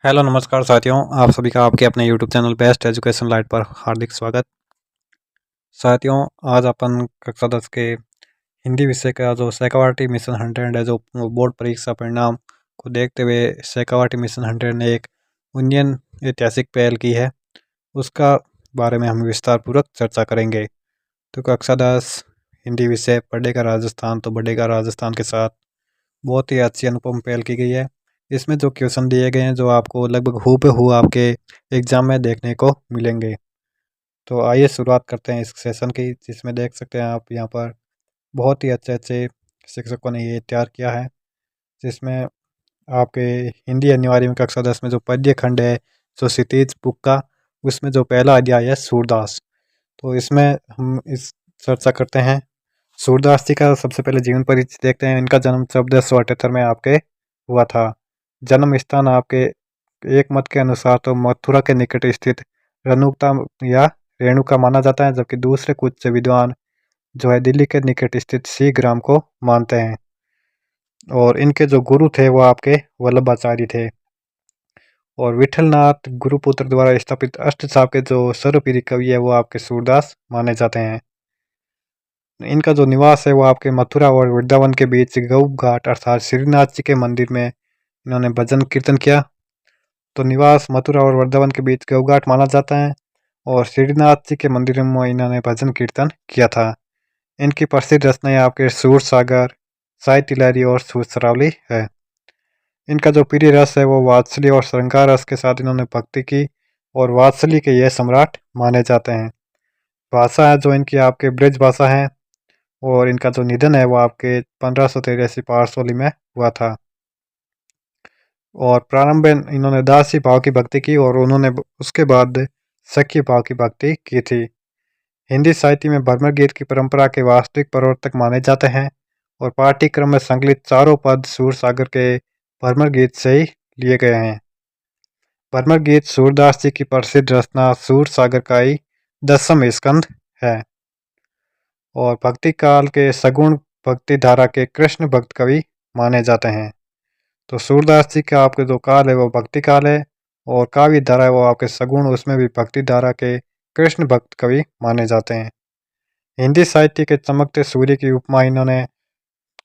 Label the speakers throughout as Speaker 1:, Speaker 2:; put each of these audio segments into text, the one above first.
Speaker 1: Hello नमस्कार साथियों, आप सभी का आपके अपने YouTube channel best education light पर हार्दिक स्वागत। साथियों, आज अपन कक्षा 10 के हिंदी विषय का जो शेखावाटी मिशन 100 है, जो बोर्ड परीक्षा परिणाम को देखते हुए शेखावाटी मिशन 100 ने एक उन्नयन ऐतिहासिक पहल की है, उसका बारे में हम विस्तार पूर्वक चर्चा करेंगे। तो कक्षा 10 हिंदी विषय पढ़ेगा राजस्थान तो बढ़ेगा राजस्थान के साथ बहुत ही अच्छी अनुपम पहल की गई है। इसमें जो क्वेश्चन दिए गए हैं जो आपको लगभग हूबहू आपके एग्जाम में देखने को मिलेंगे। तो आइए शुरुआत करते हैं इस सेशन की, जिसमें देख सकते हैं आप यहाँ पर बहुत ही अच्छे अच्छे शिक्षकों ने ये तैयार किया है। जिसमें आपके हिंदी अनिवार्य में कक्षा 10 में जो पद्य खंड है जो क्षितिज बुक का, उसमें जो पहला अध्याय है सूरदास। तो इसमें हम इस चर्चा करते हैं। सूरदास जी का सबसे पहले जीवन परिचय देखते हैं। इनका जन्म 1478 में आपके हुआ था। जन्म स्थान आपके एक मत के अनुसार तो मथुरा के निकट स्थित रनुकता या रेणुका माना जाता है, जबकि दूसरे कुछ विद्वान जो है दिल्ली के निकट स्थित सी ग्राम को मानते हैं। और इनके जो गुरु थे वो आपके वल्लभाचार्य थे। और विठलनाथ गुरुपुत्र द्वारा स्थापित अष्टचाप के जो सर्वपीरी कवि है वो आपके सूरदास माने जाते हैं। इनका जो निवास है वो आपके मथुरा और वृंदावन के बीच गऊ घाट अर्थात श्रीनाथ जी के मंदिर में इन्होंने भजन कीर्तन किया। तो निवास मथुरा और वृंदावन के बीच गऊ घाट माना जाता है और श्रीनाथ जी के मंदिर में इन्होंने भजन कीर्तन किया था। इनकी प्रसिद्ध रचनाएं आपके सूर सागर, साई तिलहरी और सूर सरावली है। इनका जो प्रिय रस है वो वात्सल्य और श्रृंगार रस के साथ इन्होंने भक्ति की और वात्सल्य के ये सम्राट माने जाते हैं। भाषा है जो इनकी आपके ब्रज भाषा है और इनका जो निधन है वो आपके 1583 पारसोली में हुआ था। और प्रारंभ में इन्होंने दासी भाव की भक्ति की और उन्होंने उसके बाद सखी भाव की भक्ति की थी। हिंदी साहित्य में भ्रमर गीत की परंपरा के वास्तविक प्रवर्तक माने जाते हैं और पाठ्यक्रम में संकलित चारों पद सूर सागर के भ्रमर गीत से ही लिए गए हैं। भ्रमर गीत सूरदास जी की प्रसिद्ध रचना सूर सागर का ही 10वां स्कंध है और भक्ति काल के सगुण भक्ति धारा के कृष्ण भक्त कवि माने जाते हैं। तो सूरदास जी का आपके जो काल है वो भक्ति काल है और काव्य धारा है वो आपके सगुण, उसमें भी भक्ति धारा के कृष्ण भक्त कवि माने जाते हैं। हिंदी साहित्य के चमकते सूर्य की उपमा इन्होंने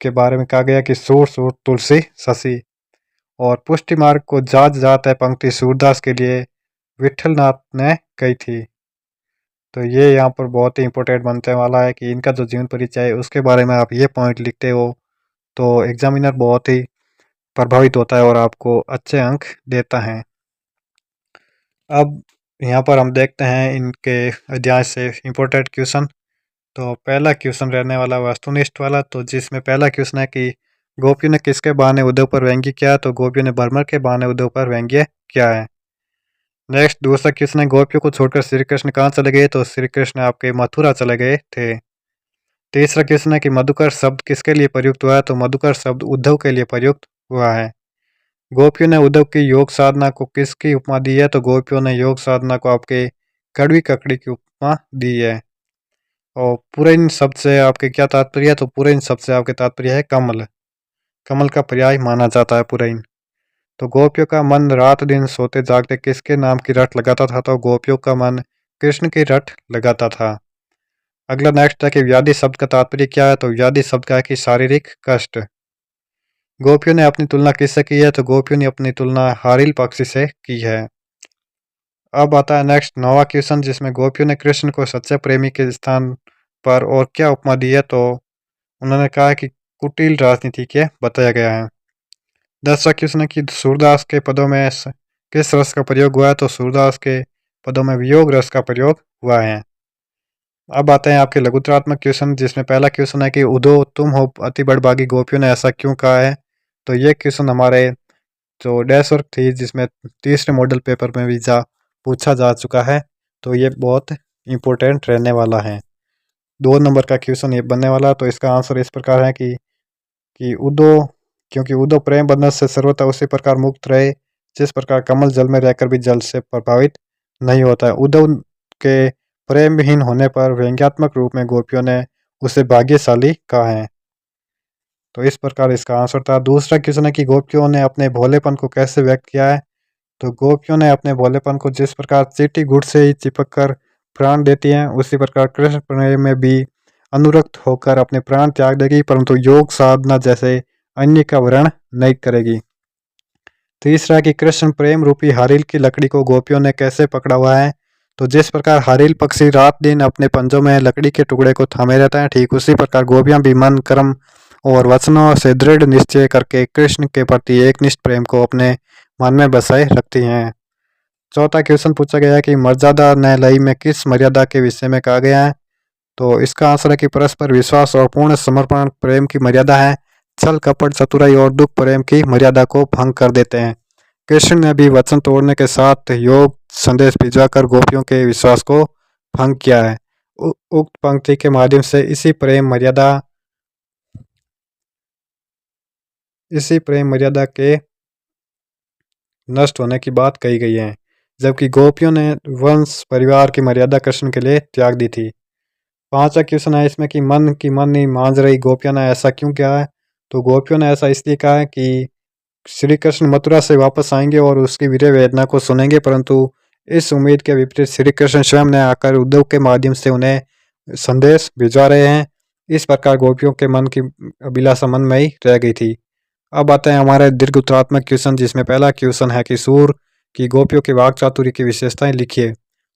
Speaker 1: के बारे में कहा गया कि सूर सूर तुलसी शशि, और पुष्टि मार्ग को जात जात है पंक्ति सूरदास के लिए विठलनाथ ने कही थी। तो ये यहाँ पर बहुत ही इंपॉर्टेंट बनने वाला है कि इनका जो जीवन परिचय है उसके बारे में आप ये पॉइंट लिखते हो तो एग्जामिनर बहुत ही प्रभावित होता है और आपको अच्छे अंक देता है। अब यहाँ पर हम देखते हैं इनके अध्याय से इम्पोर्टेंट क्वेश्चन। तो पहला क्वेश्चन रहने वाला वस्तुनिष्ठ वाला, तो जिसमें पहला क्वेश्चन है कि गोपियों ने किसके बहाने उद्धव पर व्यंग्य किया, तो गोपियों ने भ्रमर के बहाने उद्धव पर व्यंग्य किया है। नेक्स्ट दूसरा क्वेश्चन है गोपियों को छोड़कर श्री कृष्ण कहाँ चले गए, तो श्री कृष्ण आपके मथुरा चले गए थे। तीसरा क्वेश्चन है कि मधुकर शब्द किसके लिए प्रयुक्त हुआ है, तो मधुकर शब्द उद्धव के लिए प्रयुक्त हुआ है। गोपियों ने उद्धव की योग साधना को किसकी उपमा दी है, तो गोपियों ने योग साधना को आपके कड़वी ककड़ी की उपमा दी है। और पुरैन शब्द से आपके क्या तात्पर्य है, तो पुरैन शब्द से आपके तात्पर्य है कमल, कमल का पर्याय माना जाता है पुरैन। तो गोपियों का मन रात दिन सोते जागते किसके नाम की रट लगाता था, तो गोपियों का मन कृष्ण की रट लगाता था। अगला नेक्स्ट है कि व्याधि शब्द का तात्पर्य क्या है, तो व्याधि शब्द का है कि शारीरिक कष्ट। गोपियों ने अपनी तुलना किससे की है, तो गोपियों ने अपनी तुलना हारिल पक्षी से की है। अब आता है नेक्स्ट नौवां क्वेश्चन, जिसमें गोपियों ने कृष्ण को सच्चे प्रेमी के स्थान पर और क्या उपमा दी है, तो उन्होंने कहा है कि कुटिल राजनीति के बताया गया है। 10वां क्वेश्चन है कि सूरदास के पदों में किस रस का प्रयोग हुआ है, तो सूरदास के पदों में वियोग रस का प्रयोग हुआ है। अब आते हैं आपके लघुतरात्मक क्वेश्चन, जिसमें पहला क्वेश्चन है कि उदो तुम हो अति बड़भागी, गोपियों ने ऐसा क्यों कहा है। तो ये क्वेश्चन हमारे जो डैश वर्क थी जिसमें तीसरे मॉडल पेपर में भी पूछा जा चुका है, तो ये बहुत इम्पोर्टेंट रहने वाला है। 2 नंबर का क्वेश्चन ये बनने वाला, तो इसका आंसर इस प्रकार है कि उदो, क्योंकि उदो प्रेम बंधन से सर्वथा उसी प्रकार मुक्त रहे जिस प्रकार कमल जल में रहकर भी जल से प्रभावित नहीं होता है। उद्धव के प्रेम विहीन होने पर व्यंग्यात्मक रूप में गोपियों ने उसे भाग्यशाली कहा है। तो इस प्रकार इसका आंसर था। दूसरा क्वेश्चन है कि गोपियों ने अपने भोलेपन को कैसे व्यक्त किया है, तो गोपियों ने अपने भोलेपन को जिस प्रकार चींटी गुड़ से ही चिपक कर प्राण देती हैं, उसी प्रकार कृष्ण प्रेम में भी अनुरक्त होकर अपने प्राण त्याग देगी, परंतु योग साधना जैसे अन्य का वर्ण नहीं करेगी। तीसरा कि कृष्ण प्रेम रूपी हारिल की लकड़ी को गोपियों ने कैसे पकड़ा हुआ है। तो जिस प्रकार हारिल पक्षी रात दिन अपने पंजों में लकड़ी के टुकड़े को थामे रहता है, ठीक उसी प्रकार गोपियां भी मन कर्म और वचनों से दृढ़ निश्चय करके कृष्ण के प्रति एकनिष्ठ प्रेम को अपने मन में बसाए रखती हैं। चौथा क्वेश्चन पूछा गया है कि मर्यादा न्यायालय में किस मर्यादा के विषय में कहा गया है। तो इसका आंसर है कि परस्पर विश्वास और पूर्ण समर्पण प्रेम की मर्यादा है। छल कपट चतुराई और दुख प्रेम की मर्यादा को भंग कर देते हैं। कृष्ण ने भी वचन तोड़ने के साथ योग संदेश भिजवाकर गोपियों के विश्वास को भंग किया है। उक्त पंक्ति के माध्यम से इसी प्रेम मर्यादा के नष्ट होने की बात कही गई है, जबकि गोपियों ने वंश परिवार की मर्यादा कृष्ण के लिए त्याग दी थी। पांचवा क्वेश्चन है इसमें कि मन की मन नहीं मान रही गोपियों ने ऐसा क्यों किया है। तो गोपियों ने ऐसा इसलिए कहा है कि श्री कृष्ण मथुरा से वापस आएंगे और उसकी वीर्य वेदना को सुनेंगे, परंतु इस उम्मीद के विपरीत श्री कृष्ण स्वयं ने आकर उद्धव के माध्यम से उन्हें संदेश भिजवा रहे हैं। इस प्रकार गोपियों के मन की अभिलाषा मन में ही रह गई थी। अब आते हैं हमारे दीर्घ उत्तरात्मक क्वेश्चन, जिसमें पहला क्वेश्चन है कि सूर की गोपियों के वाक चातुर्य की विशेषताएं लिखिए।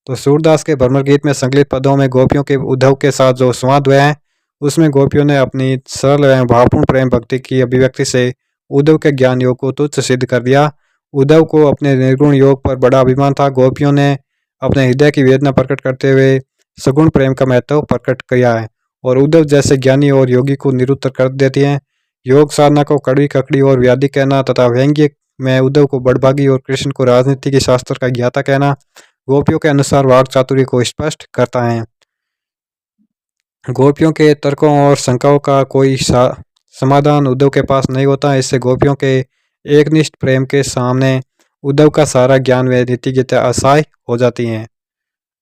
Speaker 1: तो सूरदास के भ्रमर गीत में संकलित पदों में गोपियों के उद्धव के साथ जो संवाद हुए हैं, उसमें गोपियों ने अपनी सरल एवं भावपूर्ण प्रेम भक्ति की अभिव्यक्ति से उद्धव के ज्ञान योग को तुच्छ सिद्ध कर दिया। उद्धव को अपने निर्गुण योग पर बड़ा अभिमान था। गोपियों ने अपने हृदय की वेदना प्रकट करते हुए सगुण प्रेम का महत्व प्रकट किया है, और उद्धव जैसे ज्ञानी और योगी को निरुत्तर कर देती हैं। योग साधना को कड़वी ककड़ी और व्याधि कहना तथा व्यंग्य में उद्धव को बड़भागी और कृष्ण को राजनीति के शास्त्र का ज्ञाता कहना गोपियों के अनुसार वाक चातुर्य को स्पष्ट करता है। गोपियों के तर्कों और शंकाओं का कोई समाधान उद्धव के पास नहीं होता। इससे गोपियों के एकनिष्ठ प्रेम के सामने उद्धव का सारा ज्ञान व नीति गीता असहाय हो जाती हैं।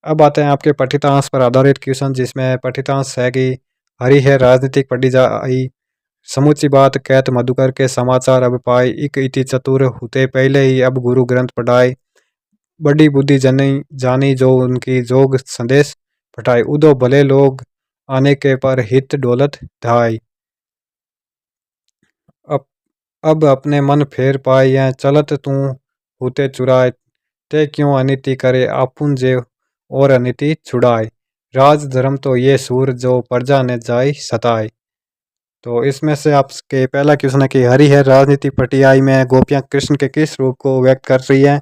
Speaker 1: अब आते हैं आपके पठितांश पर आधारित क्वेश्चन, जिसमें पठितांश है कि हरि है राजनीतिक पढ़ी जाई, समुची बात कहत मधुकर के समाचार अब पाए, इक इति चतुर हुते पहले ही अब गुरु ग्रंथ पढ़ाए, बड़ी बुद्धि जनी जानी जो उनकी जोग संदेश पठाए, उदो भले लोग आने के पर हित डोलत धाय, अब अपने मन फेर पाए यह चलत तू हुते चुराए, ते क्यों अनिति करे आपुन जे और अनिति छुड़ाए, राज धर्म तो ये सूर जो प्रजा ने जाय सताए। तो इसमें से आपके पहला क्वेश्चन है कि हरि है राजनीति पटियाई में गोपियां कृष्ण के किस रूप को व्यक्त कर रही है।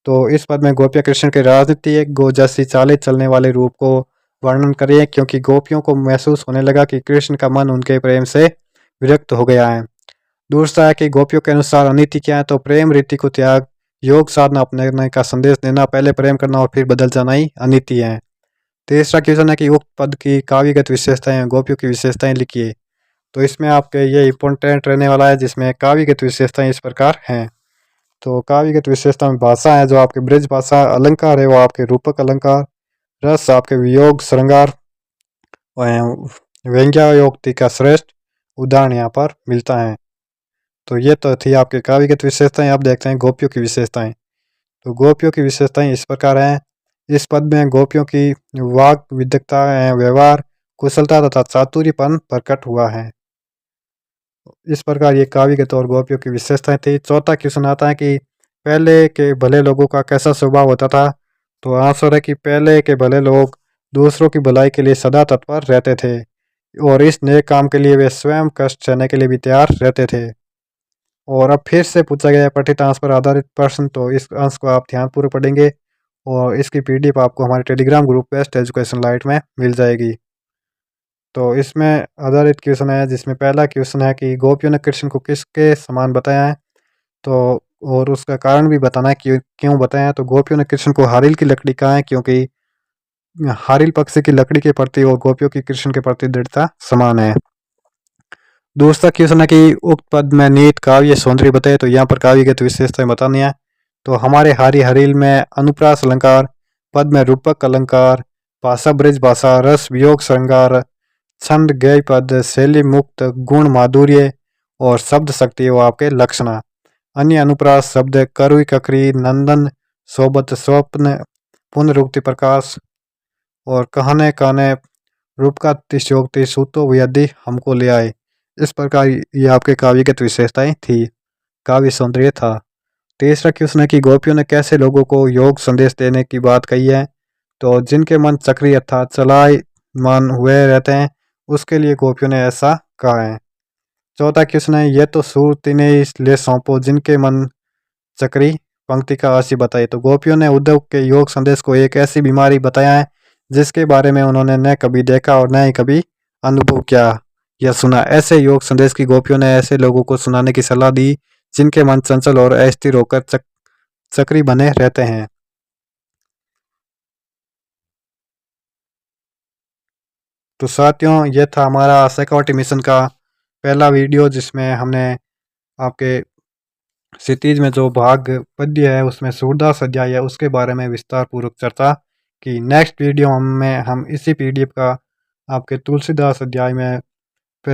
Speaker 1: तो इस पद में गोपियां कृष्ण के राजनीति गो जैसी चाले चलने वाले रूप को वर्णन करिए, क्योंकि गोपियों को महसूस होने लगा कि कृष्ण का मन उनके प्रेम से विरक्त हो गया है। दूसरा है कि गोपियों के अनुसार अनिति क्या है। तो प्रेम रीति को त्याग, योग साधना अपनाने का संदेश देना, पहले प्रेम करना और फिर बदल जाना ही अनिति है। तीसरा क्वेश्चन है कि उक्त पद की काव्यगत विशेषताएं गोपियों की विशेषताएं लिखिए। तो इसमें आपके ये इंपॉर्टेंट रहने वाला है, जिसमें काव्यगत विशेषताएं इस प्रकार हैं। तो काव्यगत विशेषता में भाषा है जो आपके ब्रज भाषा, अलंकार है वो आपके रूपक अलंकार, रस आपके वियोग श्रृंगार, व्यंग्यायोक्ति का श्रेष्ठ उदाहरण यहाँ पर मिलता है। तो ये तो थी आपके काव्यगत विशेषताएं। अब देखते हैं गोपियों की विशेषताएं। तो गोपियों की विशेषताएं इस प्रकार हैं। इस पद में गोपियों की वाक विदग्धता, व्यवहार कुशलता तथा चातुर्यपन प्रकट हुआ है। इस प्रकार ये काव्यगत और गोपियों की विशेषताएं थी। चौथा क्वेश्चन आता है कि पहले के भले लोगों का कैसा स्वभाव होता था। तो आंसर है कि पहले के भले लोग दूसरों की भलाई के लिए सदा तत्पर रहते थे, और इस नेक काम के लिए वे स्वयं कष्ट सहने के लिए भी तैयार रहते थे। और अब फिर से पूछा गया पठित अंश पर आधारित प्रश्न, तो इस अंश को आप ध्यानपूर्वक पढ़ेंगे और इसकी पीडीएफ आपको हमारे Telegram group best education light में मिल जाएगी। तो इसमें आधारित क्वेश्चन है, जिसमें पहला क्वेश्चन है कि गोपियों ने कृष्ण को किसके समान बताया है। तो और उसका कारण भी बताना है कि क्यों बताया है। तो गोपियों ने कृष्ण को हारिल की लकड़ी कहा है, क्योंकि हारिल पक्षी की लकड़ी के प्रति और गोपियों की कृष्ण के प्रति दृढ़ता समान है। दूसरा क्वेश्चन है कि उक्त पद में नीत काव्य सौंदर्य बताए। तो यहाँ पर काव्यगत विशेषताएं बतानी है। तो हमारे हरिल में अनुप्रास अलंकार, पद में रूपक अलंकार, भाषा ब्रज भाषा, रस वियोग श्रृंगार, छंद गय पद, शैली मुक्त, गुण माधुर्य और शब्द शक्ति वो आपके लक्षणा। अन्य अनुप्रास शब्द करुई ककरी नंदन सोबत स्वप्न पुनरुक्ति प्रकाश और कहने कहने रूप का तिशोक्ति सूतो यदि हमको ले आए। इस प्रकार ये आपके काव्यगत विशेषताएं थी, काव्य सौंदर्य था। तीसरा क्वेश्चन है कि गोपियों ने कैसे लोगों को योग संदेश देने की बात कही है। तो जिनके मन सक्रिय अर्थात चलायमान हुए रहते हैं उसके लिए गोपियों ने ऐसा कहा है। चौथा क्वेश्चन है ये तो सूरती ने इसलिए सौंपो जिनके मन चक्री पंक्ति का आशी बताई। तो गोपियों ने उद्धव के योग संदेश को एक ऐसी बीमारी बताया है जिसके बारे में उन्होंने न कभी देखा और न ही कभी अनुभव किया या सुना। ऐसे योग संदेश की गोपियों ने ऐसे लोगों को सुनाने की सलाह दी जिनके मन चंचल और अस्थिर होकर चक्री बने रहते हैं। तो साथियों ये था हमारा शेखावटी मिशन का पहला वीडियो जिसमें हमने आपके क्षितिज में जो भाग पद्य है उसमें सूरदास अध्याय है उसके बारे में विस्तार पूर्वक चर्चा की। नेक्स्ट वीडियो में हम इसी पीडीएफ का आपके तुलसीदास अध्याय में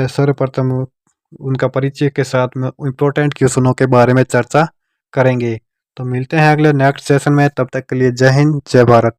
Speaker 1: सर्वप्रथम उनका परिचय के साथ में इम्पोर्टेंट क्वेश्चनों के बारे में चर्चा करेंगे। तो मिलते हैं अगले नेक्स्ट सेशन में, तब तक के लिए जय हिंद जय भारत।